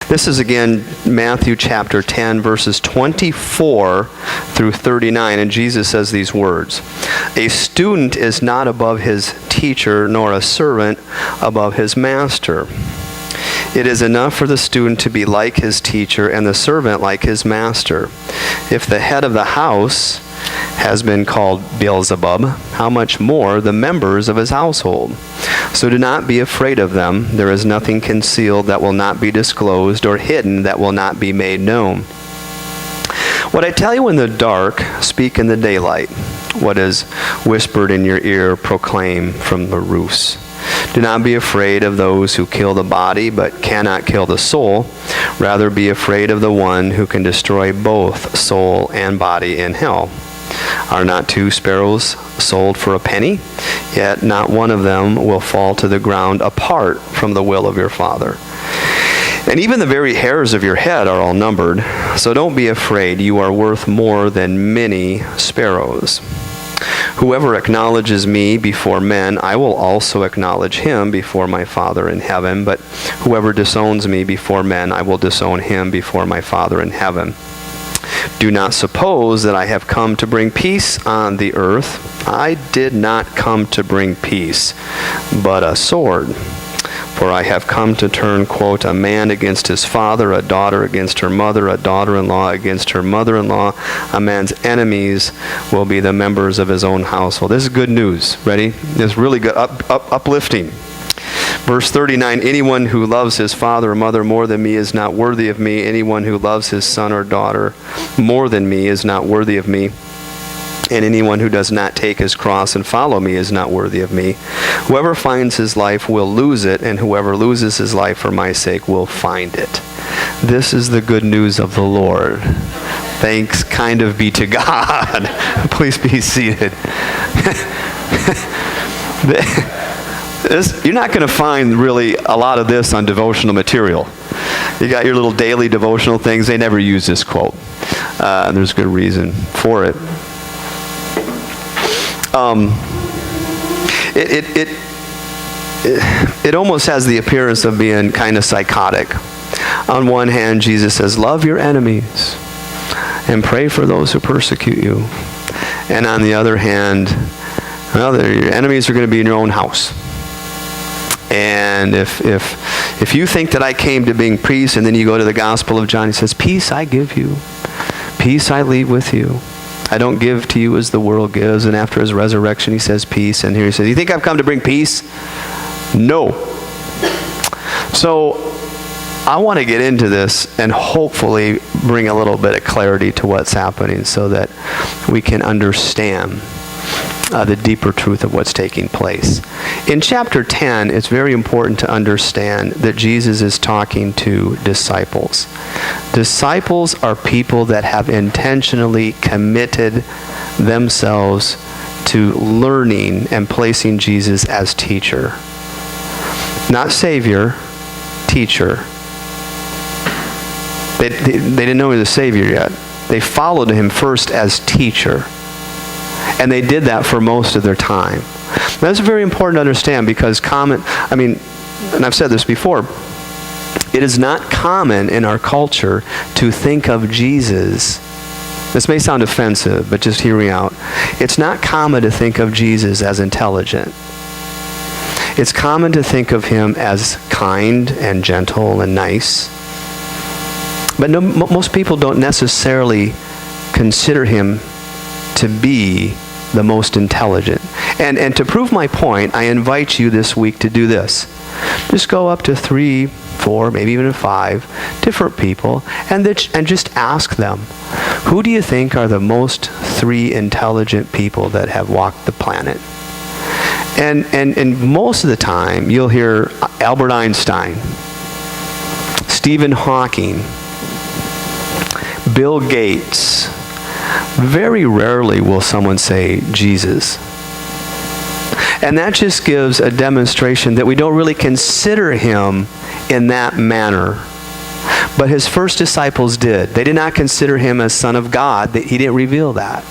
This is again Matthew chapter 10, verses 24 through 39, and Jesus says these words. A student is not above his teacher, nor a servant above his master. It is enough for the student to be like his teacher and the servant like his master. If the head of the house has been called Beelzebub, how much more the members of his household? So do not be afraid of them. There is nothing concealed that will not be disclosed, or hidden that will not be made known. What I tell you in the dark, speak in the daylight. What is whispered in your ear, proclaim from the roofs. Do not be afraid of those who kill the body, but cannot kill the soul. Rather be afraid of the one who can destroy both soul and body in hell. Are not 2 sparrows sold for a penny? Yet not one of them will fall to the ground apart from the will of your Father. And even the very hairs of your head are all numbered. So don't be afraid. You are worth more than many sparrows. Whoever acknowledges me before men, I will also acknowledge him before my Father in heaven. But whoever disowns me before men, I will disown him before my Father in heaven. Do not suppose that I have come to bring peace on the earth. I did not come to bring peace, but a sword. For I have come to turn, quote, a man against his father, a daughter against her mother, a daughter-in-law against her mother-in-law. A man's enemies will be the members of his own household. This is good news. Ready? This is really good, uplifting. Verse 39, anyone who loves his father or mother more than me is not worthy of me. Anyone who loves his son or daughter more than me is not worthy of me. And anyone who does not take his cross and follow me is not worthy of me. Whoever finds his life will lose it, and whoever loses his life for my sake will find it. This is the good news of the Lord. Thanks kind of be to God. Please be seated. You're not going to find really a lot of this on devotional material. You got your little daily devotional things. They never use this quote. And there's good reason for it. It almost has the appearance of being kind of psychotic. On one hand, Jesus says, love your enemies and pray for those who persecute you. And on the other hand, well, your enemies are going to be in your own house. And if you think that I came to bring peace, and then you go to the Gospel of John, he says, peace I give you, peace I leave with you. I don't give to you as the world gives. And after his resurrection, he says peace. And here he says, you think I've come to bring peace? No. So I want to get into this and hopefully bring a little bit of clarity to what's happening so that we can understand the deeper truth of what's taking place. In chapter 10, it's very important to understand that Jesus is talking to disciples. Disciples are people that have intentionally committed themselves to learning and placing Jesus as teacher. Not Savior, teacher. They didn't know he was the Savior yet. They followed him first as teacher. And they did that for most of their time. That's very important to understand because and I've said this before, it is not common in our culture to think of Jesus. This may sound offensive, but just hear me out. It's not common to think of Jesus as intelligent. It's common to think of him as kind and gentle and nice. But most people don't necessarily consider him to be the most intelligent. And to prove my point, I invite you this week to do this. Just go up to 3, 4, maybe even 5 different people and just ask them, who do you think are the most 3 intelligent people that have walked the planet? And most of the time, you'll hear Albert Einstein, Stephen Hawking, Bill Gates. Very rarely will someone say Jesus. And that just gives a demonstration that we don't really consider him in that manner. But his first disciples did. They did not consider him as Son of God. He didn't reveal that.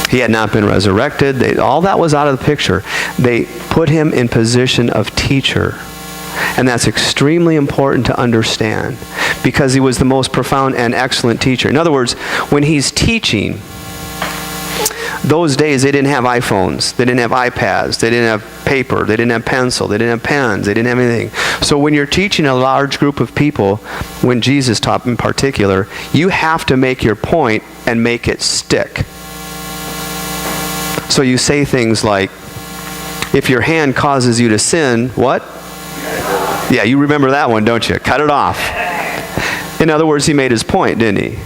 He had not been resurrected. All that was out of the picture. They put him in position of teacher. And that's extremely important to understand because he was the most profound and excellent teacher. In other words, when he's teaching, those days they didn't have iPhones, they didn't have iPads, they didn't have paper, they didn't have pencil, they didn't have pens, they didn't have anything. So when you're teaching a large group of people, when Jesus taught in particular, you have to make your point and make it stick. So you say things like, if your hand causes you to sin, what? Yeah, you remember that one, don't you? Cut it off. In other words, he made his point, didn't he?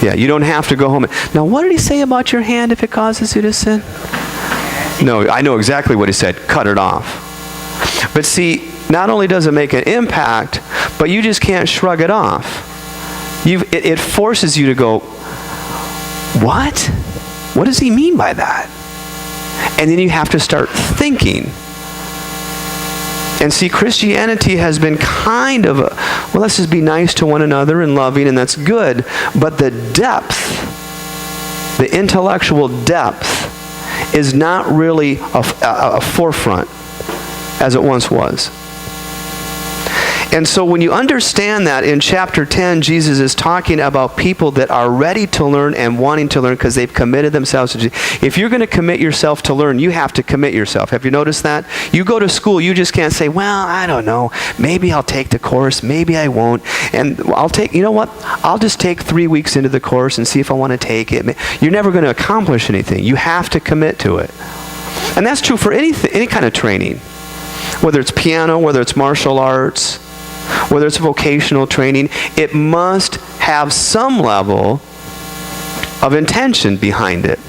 Yeah, you don't have to go home. Now, what did he say about your hand if it causes you to sin? No, I know exactly what he said. Cut it off. But see, not only does it make an impact, but you just can't shrug it off. It forces you to go, what? What does he mean by that? And then you have to start thinking. And see, Christianity has been kind of well, let's just be nice to one another and loving, and that's good. But the depth, the intellectual depth, is not really a forefront as it once was. And so when you understand that in chapter 10, Jesus is talking about people that are ready to learn and wanting to learn because they've committed themselves to Jesus. If you're going to commit yourself to learn, you have to commit yourself. Have you noticed that? You go to school, you just can't say, well, I don't know. Maybe I'll take the course. Maybe I won't. And you know what? I'll just take 3 weeks into the course and see if I want to take it. You're never going to accomplish anything. You have to commit to it. And that's true for any kind of training. Whether it's piano, whether it's martial arts, whether it's vocational training, it must have some level of intention behind it.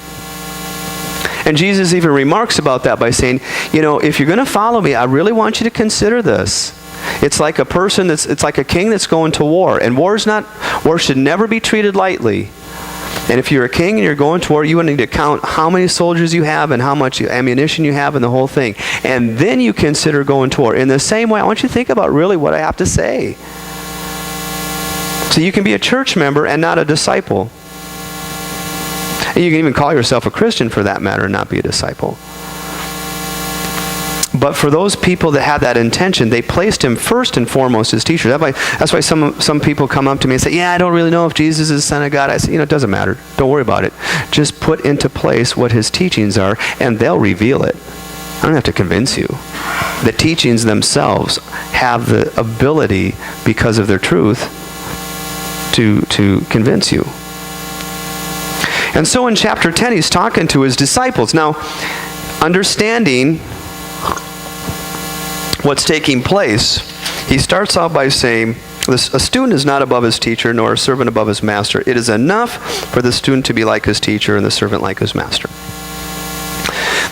And Jesus even remarks about that by saying, if you're going to follow me, I really want you to consider this. It's like it's like a king that's going to war. And war should never be treated lightly. And if you're a king and you're going to war, you need to count how many soldiers you have and how much ammunition you have and the whole thing. And then you consider going to war. In the same way, I want you to think about really what I have to say. So you can be a church member and not a disciple. And you can even call yourself a Christian for that matter and not be a disciple. But for those people that have that intention, they placed him first and foremost as teacher. That's why some people come up to me and say, yeah, I don't really know if Jesus is the Son of God. I say, it doesn't matter. Don't worry about it. Just put into place what his teachings are, and they'll reveal it. I don't have to convince you. The teachings themselves have the ability, because of their truth, to convince you. And so in chapter 10, he's talking to his disciples. Now, understanding what's taking place, he starts out by saying, a student is not above his teacher, nor a servant above his master. It is enough for the student to be like his teacher and the servant like his master.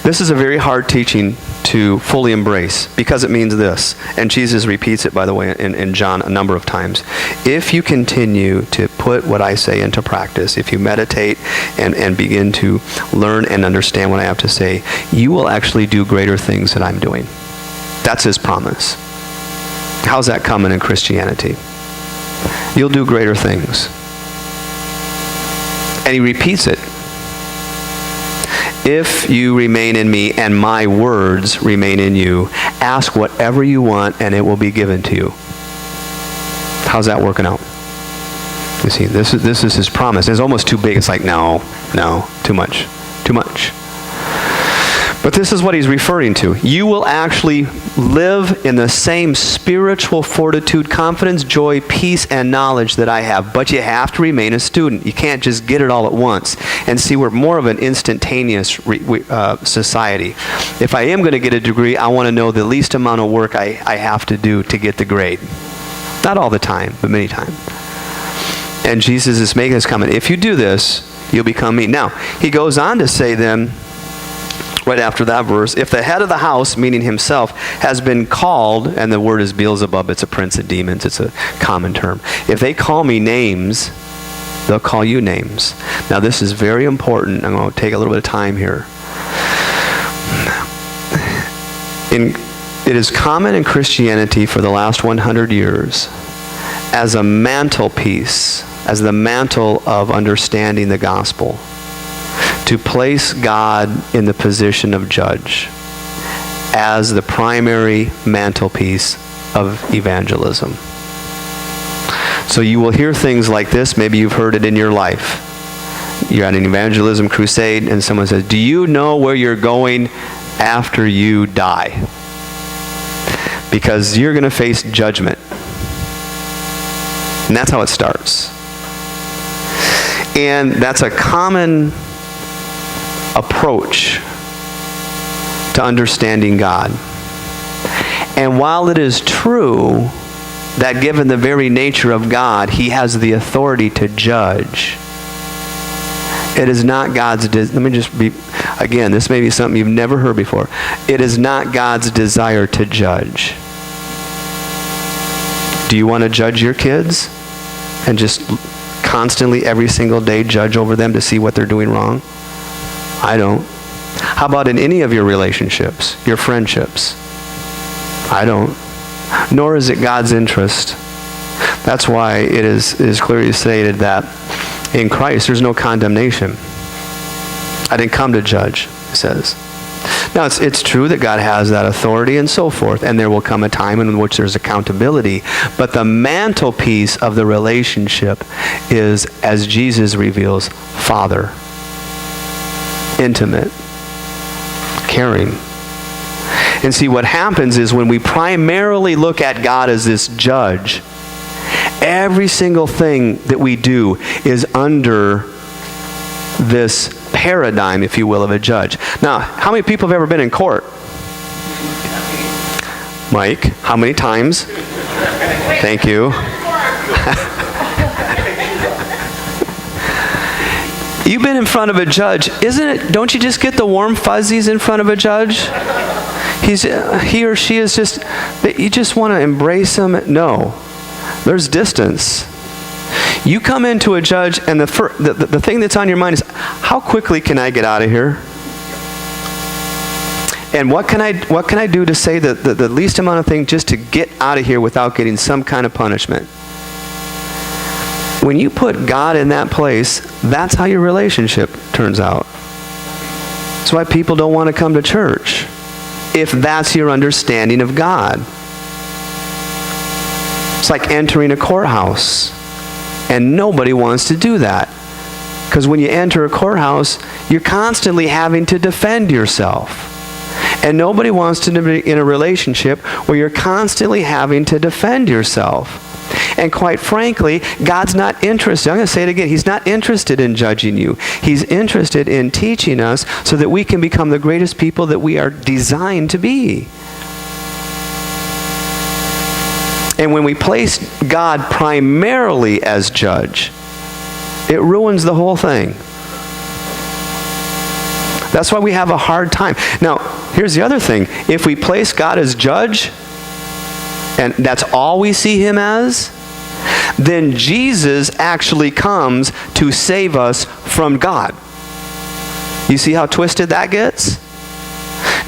This is a very hard teaching to fully embrace because it means this. And Jesus repeats it, by the way, in John a number of times. If you continue to put what I say into practice, if you meditate and begin to learn and understand what I have to say, you will actually do greater things than I'm doing. That's his promise. How's that coming in Christianity? You'll do greater things. And he repeats it. If you remain in me and my words remain in you, ask whatever you want and it will be given to you. How's that working out? You see, this is his promise. It's almost too big. It's like, no, too much. But this is what he's referring to. You will actually live in the same spiritual fortitude, confidence, joy, peace, and knowledge that I have. But you have to remain a student. You can't just get it all at once. And see, we're more of an instantaneous society. If I am going to get a degree, I want to know the least amount of work I have to do to get the grade. Not all the time, but many times. And Jesus is making this comment. If you do this, you'll become me. Now, he goes on to say then, right after that verse, if the head of the house, meaning himself, has been called, and the word is Beelzebub, it's a prince of demons, it's a common term. If they call me names, they'll call you names. Now this is very important. I'm going to take a little bit of time here. It is common in Christianity for the last 100 years as a mantelpiece, as the mantle of understanding the gospel, to place God in the position of judge as the primary mantelpiece of evangelism. So you will hear things like this. Maybe you've heard it in your life. You're at an evangelism crusade and someone says, do you know where you're going after you die? Because you're going to face judgment. And that's how it starts. And that's a common approach to understanding God. And while it is true that given the very nature of God, He has the authority to judge, it is not God's... Let me just be... Again, this may be something you've never heard before. It is not God's desire to judge. Do you want to judge your kids? And just constantly, every single day, judge over them to see what they're doing wrong? I don't. How about in any of your relationships, your friendships? I don't. Nor is it God's interest. That's why it is clearly stated that in Christ there's no condemnation. I didn't come to judge, it says. Now, it's true that God has that authority and so forth, and there will come a time in which there's accountability. But the mantelpiece of the relationship is, as Jesus reveals, Father. Intimate. Caring. And see, what happens is when we primarily look at God as this judge, every single thing that we do is under this paradigm, if you will, of a judge. Now, how many people have ever been in court? Mike, how many times? Thank you. You've been in front of a judge. Don't you just get the warm fuzzies in front of a judge? He or she is just, you just want to embrace them. No. There's distance. You come into a judge and the thing that's on your mind is, how quickly can I get out of here? And what can I do to say the least amount of things just to get out of here without getting some kind of punishment? When you put God in that place, that's how your relationship turns out. That's why people don't want to come to church, if that's your understanding of God. It's like entering a courthouse, and nobody wants to do that. Because when you enter a courthouse, you're constantly having to defend yourself. And nobody wants to be in a relationship where you're constantly having to defend yourself. And quite frankly, God's not interested. I'm going to say it again. He's not interested in judging you. He's interested in teaching us so that we can become the greatest people that we are designed to be. And when we place God primarily as judge, it ruins the whole thing. That's why we have a hard time. Now, here's the other thing. If we place God as judge, and that's all we see Him as, then Jesus actually comes to save us from God. You see how twisted that gets?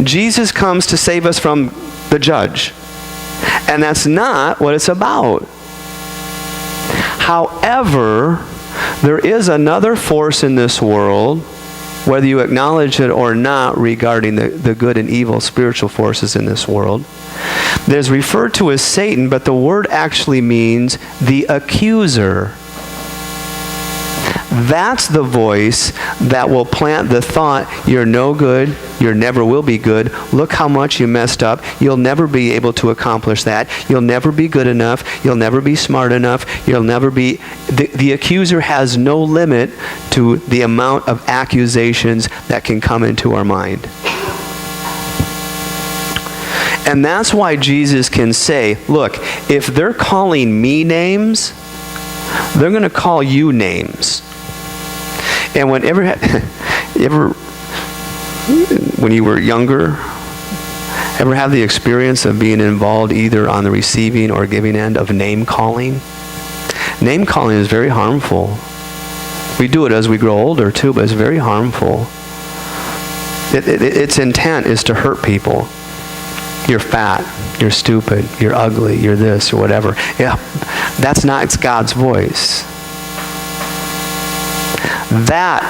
Jesus comes to save us from the judge. And that's not what it's about. However, there is another force in this world, whether you acknowledge it or not, regarding the good and evil spiritual forces in this world, that is referred to as Satan, but the word actually means the accuser. That's the voice that will plant the thought, you're no good, you never will be good, look how much you messed up, you'll never be able to accomplish that, you'll never be good enough, you'll never be smart enough, you'll never be... The accuser has no limit to the amount of accusations that can come into our mind. And that's why Jesus can say, look, if they're calling me names, they're going to call you names. And when you were younger, ever have the experience of being involved either on the receiving or giving end of name calling? Name calling is very harmful. We do it as we grow older too, but it's very harmful. Its intent is to hurt people. You're fat, you're stupid, you're ugly, you're this or whatever. Yeah, that's not, it's God's voice. That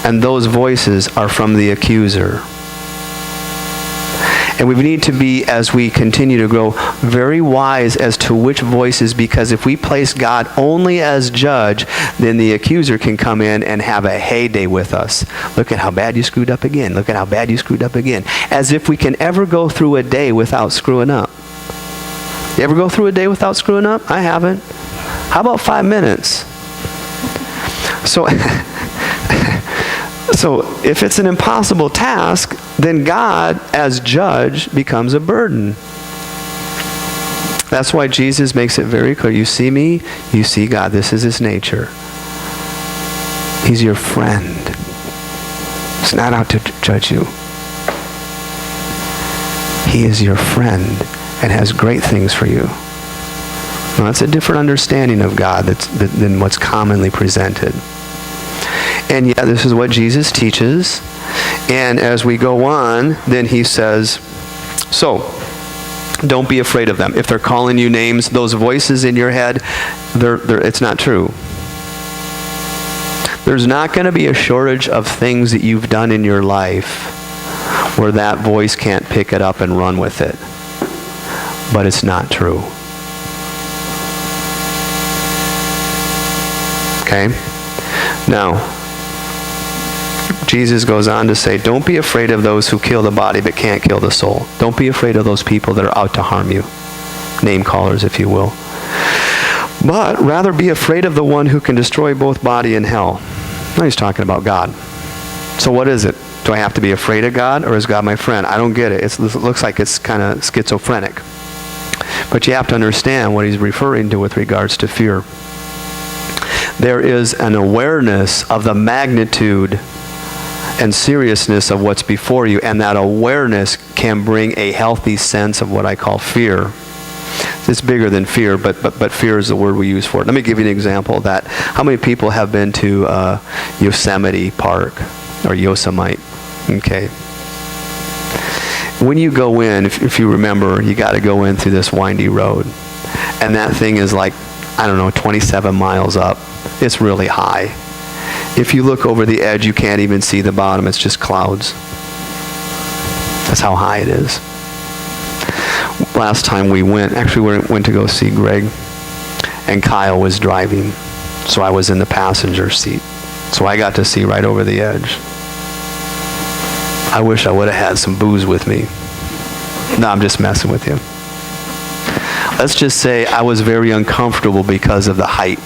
and those voices are from the accuser. And we need to be, as we continue to grow, very wise as to which voices, because if we place God only as judge, then the accuser can come in and have a heyday with us. Look at how bad you screwed up again. Look at how bad you screwed up again. As if we can ever go through a day without screwing up. You ever go through a day without screwing up? I haven't. How about 5 minutes? So, so if it's an impossible task, then God, as judge, becomes a burden. That's why Jesus makes it very clear. You see me, you see God. This is his nature. He's your friend. He's not out to judge you. He is your friend and has great things for you. Now, that's a different understanding of God than what's commonly presented. And yet, this is what Jesus teaches. And as we go on, then he says, so, don't be afraid of them. If they're calling you names, those voices in your head, it's not true. There's not going to be a shortage of things that you've done in your life where that voice can't pick it up and run with it. But it's not true. Okay? Now, Jesus goes on to say, don't be afraid of those who kill the body but can't kill the soul. Don't be afraid of those people that are out to harm you. Name callers, if you will. But rather be afraid of the one who can destroy both body and hell. Now he's talking about God. So what is it? Do I have to be afraid of God, or is God my friend? I don't get it. It looks like it's kind of schizophrenic. But you have to understand what he's referring to with regards to fear. There is an awareness of the magnitude and seriousness of what's before you, and that awareness can bring a healthy sense of what I call fear. It's bigger than fear, but fear is the word we use for it. Let me give you an example of that. How many people have been to Yosemite Park or Yosemite? Okay. When you go in, if you remember, you got to go in through this windy road, and that thing is like, I don't know, 27 miles up. It's really high. If you look over the edge, you can't even see the bottom. It's just clouds. That's how high it is. Last time we went to go see Greg, and Kyle was driving, so I was in the passenger seat. So I got to see right over the edge. I wish I would have had some booze with me. No, I'm just messing with you. Let's just say I was very uncomfortable because of the height.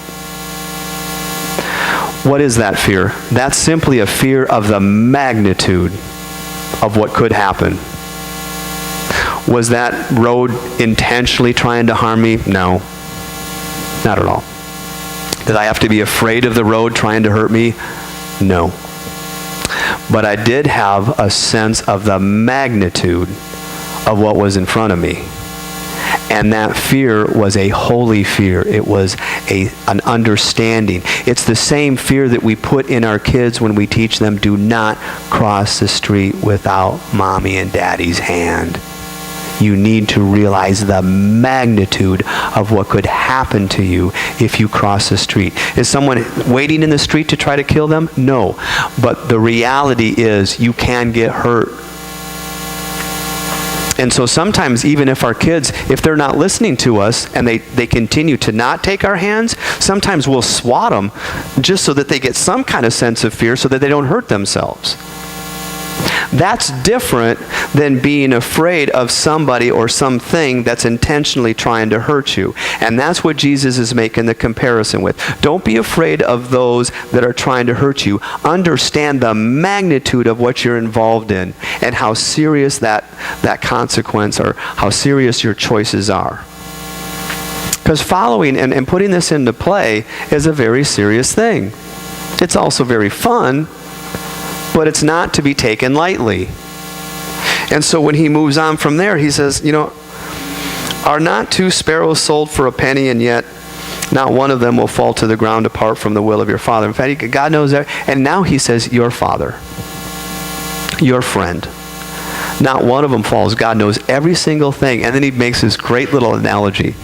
What is that fear? That's simply a fear of the magnitude of what could happen. Was that road intentionally trying to harm me? No. Not at all. Did I have to be afraid of the road trying to hurt me? No. But I did have a sense of the magnitude of what was in front of me. And that fear was a holy fear. It was an understanding. It's the same fear that we put in our kids when we teach them, do not cross the street without mommy and daddy's hand. You need to realize the magnitude of what could happen to you if you cross the street. Is someone waiting in the street to try to kill them? No. But the reality is you can get hurt. And so sometimes, even if our kids, if they're not listening to us and they continue to not take our hands, sometimes we'll swat them just so that they get some kind of sense of fear so that they don't hurt themselves. That's different than being afraid of somebody or something that's intentionally trying to hurt you. And that's what Jesus is making the comparison with. Don't be afraid of those that are trying to hurt you. Understand the magnitude of what you're involved in and how serious that consequence or how serious your choices are. Because following and putting this into play is a very serious thing. It's also very fun, but it's not to be taken lightly. And so when he moves on from there, he says, are not 2 sparrows sold for a penny, and yet not one of them will fall to the ground apart from the will of your Father? In fact, God knows that. And now he says, your Father, your friend. Not one of them falls. God knows every single thing. And then he makes this great little analogy.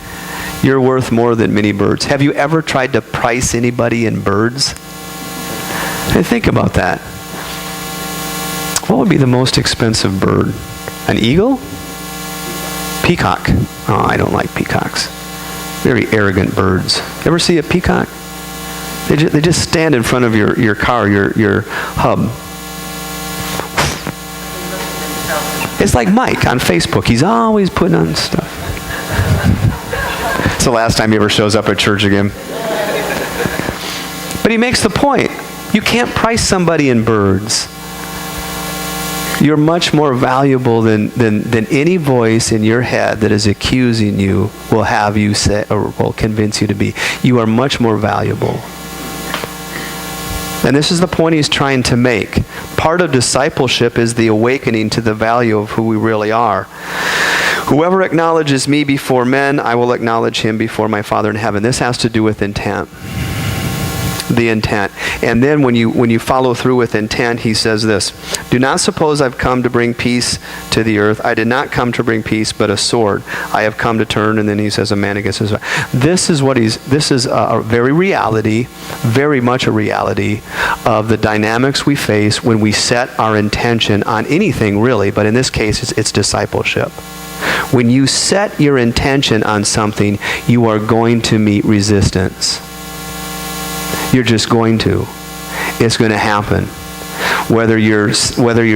You're worth more than many birds. Have you ever tried to price anybody in birds? Hey, think about that. What would be the most expensive bird? An eagle? Peacock. Oh, I don't like peacocks. Very arrogant birds. Ever see a peacock? They just stand in front of your car, your hub. It's like Mike on Facebook. He's always putting on stuff. It's the last time he ever shows up at church again. But he makes the point. You can't price somebody in birds. You're much more valuable than any voice in your head that is accusing you will have you say or will convince you to be. You are much more valuable. And this is the point he's trying to make. Part of discipleship is the awakening to the value of who we really are. Whoever acknowledges me before men, I will acknowledge him before my Father in heaven. This has to do with intent. The intent. And then when you follow through with intent, he says this, do not suppose I've come to bring peace to the earth. I did not come to bring peace, but a sword. I have come to turn, and then he says, a man against his wife. This is a very much a reality of the dynamics we face when we set our intention on anything really, but in this case it's discipleship. When you set your intention on something, you are going to meet resistance. You're just going to. It's going to happen. Whether you're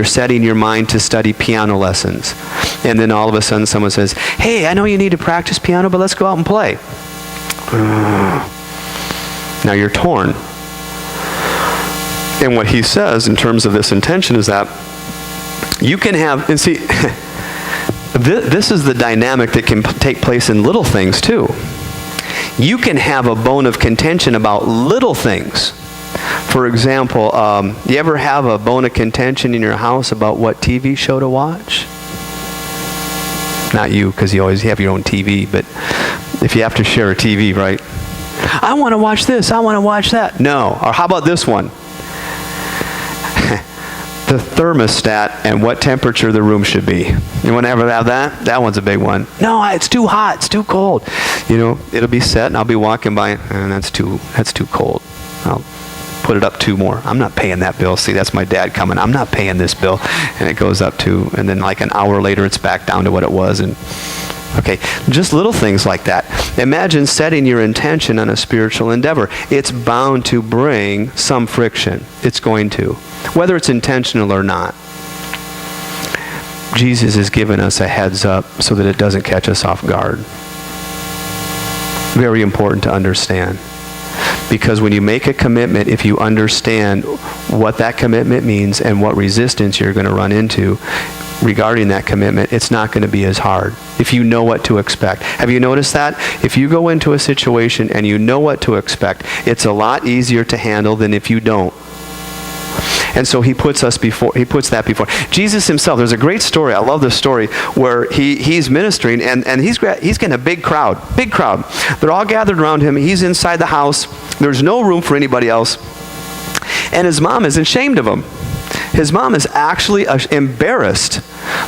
setting your mind to study piano lessons, and then all of a sudden someone says, hey, I know you need to practice piano, but let's go out and play. Now you're torn. And what he says in terms of this intention is that you can have, and see, this is the dynamic that can take place in little things too. You can have a bone of contention about little things. For example, you ever have a bone of contention in your house about what TV show to watch? Not you, because you always have your own TV, but if you have to share a TV, right? I want to watch this, I want to watch that. No. Or how about this one? The thermostat and what temperature the room should be. You want to ever have that? That one's a big one. No, it's too hot, it's too cold. It'll be set and I'll be walking by and that's too cold. I'll put it up 2 more. I'm not paying that bill. See, that's my dad coming. I'm not paying this bill. And it goes up to, and then like an hour later it's back down to what it was. And okay, just little things like that. Imagine setting your intention on a spiritual endeavor. It's bound to bring some friction. It's going to. Whether it's intentional or not. Jesus has given us a heads up so that it doesn't catch us off guard. Very important to understand. Because when you make a commitment, if you understand what that commitment means and what resistance you're going to run into regarding that commitment, it's not going to be as hard if you know what to expect. Have you noticed that? If you go into a situation and you know what to expect, it's a lot easier to handle than if you don't. And so he puts that before. Jesus himself, there's a great story, I love this story, where he's ministering and he's getting a big crowd. They're all gathered around him. He's inside the house. There's no room for anybody else. And his mom is ashamed of him. His mom is actually embarrassed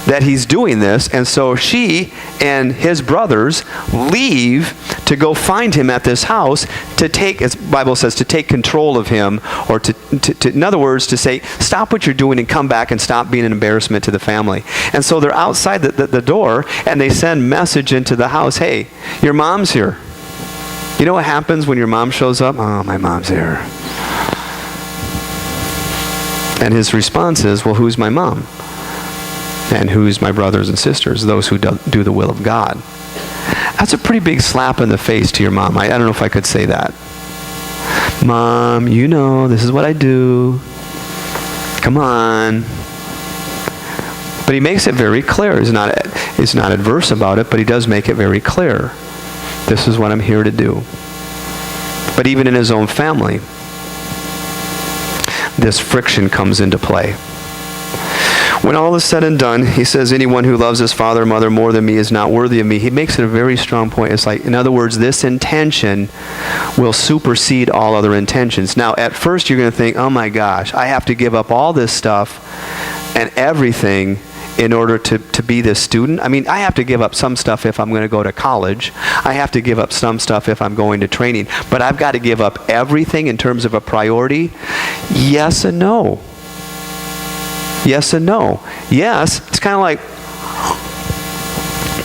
that he's doing this, and so she and his brothers leave to go find him at this house to take, as the Bible says, to take control of him, or to in other words, to say, stop what you're doing and come back and stop being an embarrassment to the family. And so they're outside the door, and they send message into the house, hey, your mom's here. You know what happens when your mom shows up? Oh, my mom's here. And his response is, well, who's my mom? And who's my brothers and sisters? Those who do the will of God. That's a pretty big slap in the face to your mom. I don't know if I could say that. Mom, this is what I do. Come on. But he makes it very clear. He's not adverse about it, but he does make it very clear. This is what I'm here to do. But even in his own family, this friction comes into play. When all is said and done, he says, anyone who loves his father or mother more than me is not worthy of me. He makes it a very strong point. It's like, in other words, this intention will supersede all other intentions. Now, at first you're going to think, oh my gosh, I have to give up all this stuff and everything in order to be this student. I mean, I have to give up some stuff if I'm going to go to college. I have to give up some stuff if I'm going to training. But I've got to give up everything in terms of a priority? Yes and no. Yes and no. Yes, it's kind of like,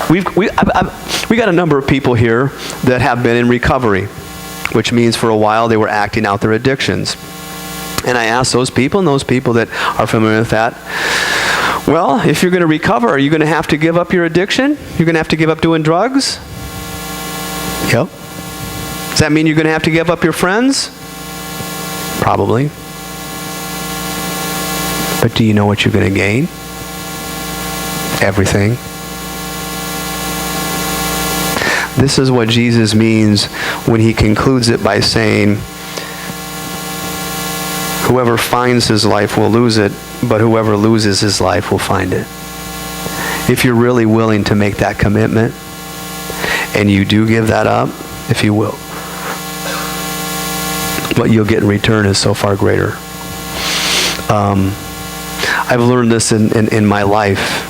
We got a number of people here that have been in recovery, which means for a while they were acting out their addictions. And I asked those people, and those people that are familiar with that, well, if you're going to recover, are you going to have to give up your addiction? You're going to have to give up doing drugs? Yep. Does that mean you're going to have to give up your friends? Probably. But do you know what you're going to gain? Everything. This is what Jesus means when he concludes it by saying, whoever finds his life will lose it, but whoever loses his life will find it. If you're really willing to make that commitment, and you do give that up, if you will, what you'll get in return is so far greater. I've learned this in my life.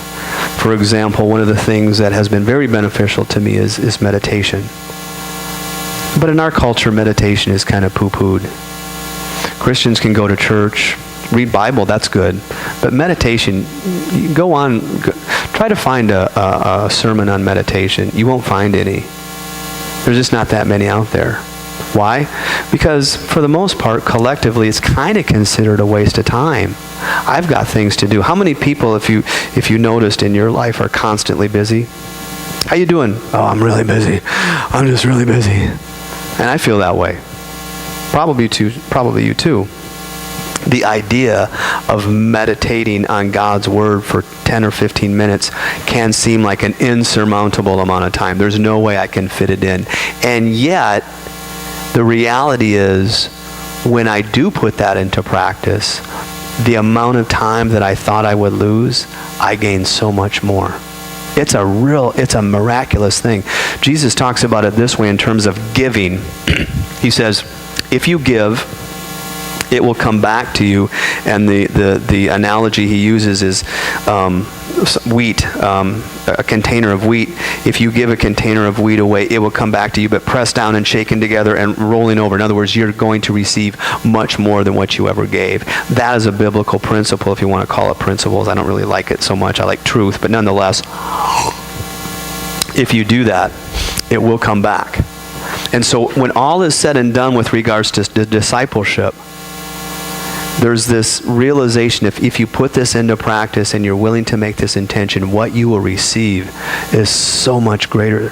For example, one of the things that has been very beneficial to me is meditation. But in our culture, meditation is kind of poo-pooed. Christians can go to church, read Bible, that's good. But meditation, try to find a sermon on meditation. You won't find any. There's just not that many out there. Why? Because for the most part, collectively, it's kind of considered a waste of time. I've got things to do. How many people, if you noticed in your life, are constantly busy? How you doing? Oh, I'm really busy. I'm just really busy. And I feel that way. Probably you too. The idea of meditating on God's Word for 10 or 15 minutes can seem like an insurmountable amount of time. There's no way I can fit it in. And yet, the reality is, when I do put that into practice, the amount of time that I thought I would lose, I gain so much more. It's a miraculous thing. Jesus talks about it this way in terms of giving. He says, if you give, it will come back to you. And the analogy he uses is wheat, a container of wheat. If you give a container of wheat away, it will come back to you, but pressed down and shaken together and rolling over. In other words, you're going to receive much more than what you ever gave. That is a biblical principle, if you want to call it principles. I don't really like it so much. I like truth, but nonetheless, if you do that, it will come back. And so when all is said and done with regards to discipleship, there's this realization, if you put this into practice and you're willing to make this intention, what you will receive is so much greater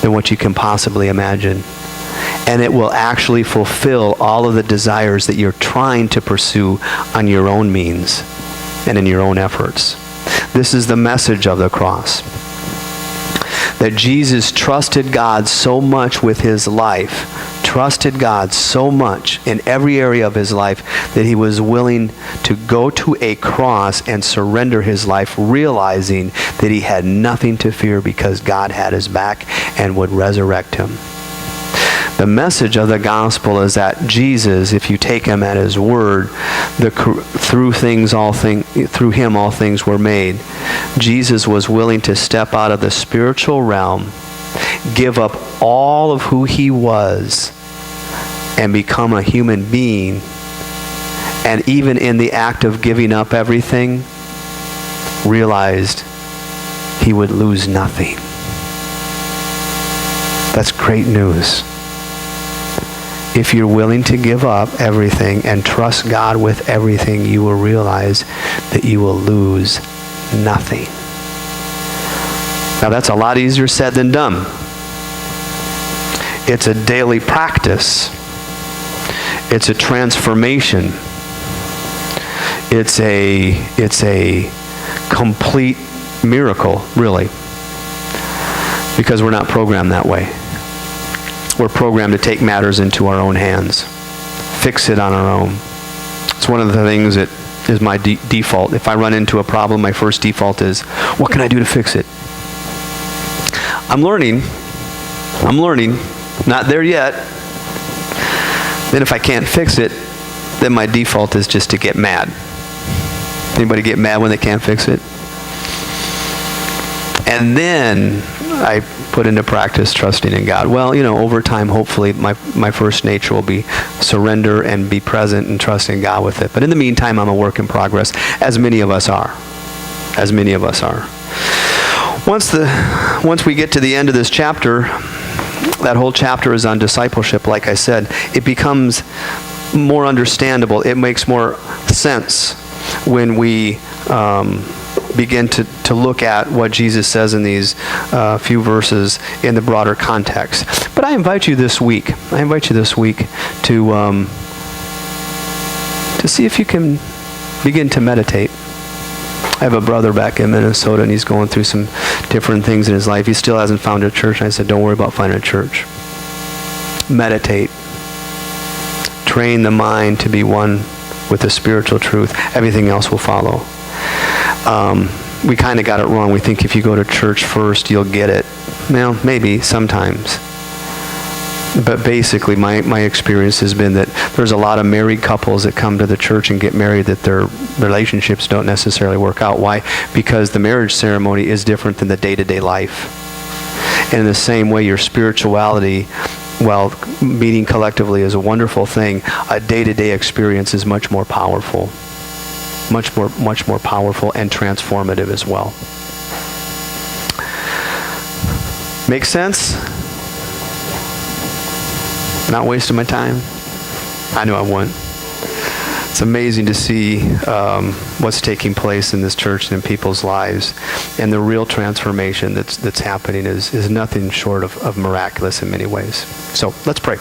than what you can possibly imagine. And it will actually fulfill all of the desires that you're trying to pursue on your own means and in your own efforts. This is the message of the cross. That Jesus trusted God so much with his life, trusted God so much in every area of his life, that he was willing to go to a cross and surrender his life, realizing that he had nothing to fear because God had his back and would resurrect him. The message of the gospel is that Jesus, if you take him at his word, through him all things were made. Jesus was willing to step out of the spiritual realm, give up all of who he was, and become a human being. And even in the act of giving up everything, realized he would lose nothing. That's great news. If you're willing to give up everything and trust God with everything, you will realize that you will lose nothing. Now that's a lot easier said than done. It's a daily practice. It's a transformation. It's a complete miracle, really. Because we're not programmed that way. We're programmed to take matters into our own hands. Fix it on our own. It's one of the things that is my default. If I run into a problem, my first default is, what can I do to fix it? I'm learning. Not there yet. Then if I can't fix it, then my default is just to get mad. Anybody get mad when they can't fix it? And then I put into practice trusting in God. Well, over time, hopefully, my first nature will be surrender and be present and trust in God with it. But in the meantime, I'm a work in progress, as many of us are. Once we get to the end of this chapter, that whole chapter is on discipleship, like I said. It becomes more understandable. It makes more sense when we begin to look at what Jesus says in these few verses in the broader context. But I invite you this week to see if you can begin to meditate. I have a brother back in Minnesota, and he's going through some different things in his life. He still hasn't found a church. And I said, don't worry about finding a church. Meditate. Train the mind to be one with the spiritual truth. Everything else will follow. We kind of got it wrong. We think if you go to church first, you'll get it. Well, maybe, sometimes. But basically, my experience has been that there's a lot of married couples that come to the church and get married that their relationships don't necessarily work out. Why? Because the marriage ceremony is different than the day-to-day life. And in the same way, your spirituality, while meeting collectively is a wonderful thing, a day-to-day experience is much more powerful. Much more powerful and transformative as well. Make sense? Not wasting my time? I knew I wouldn't. It's amazing to see what's taking place in this church and in people's lives. And the real transformation that's happening is nothing short of miraculous in many ways. So let's pray.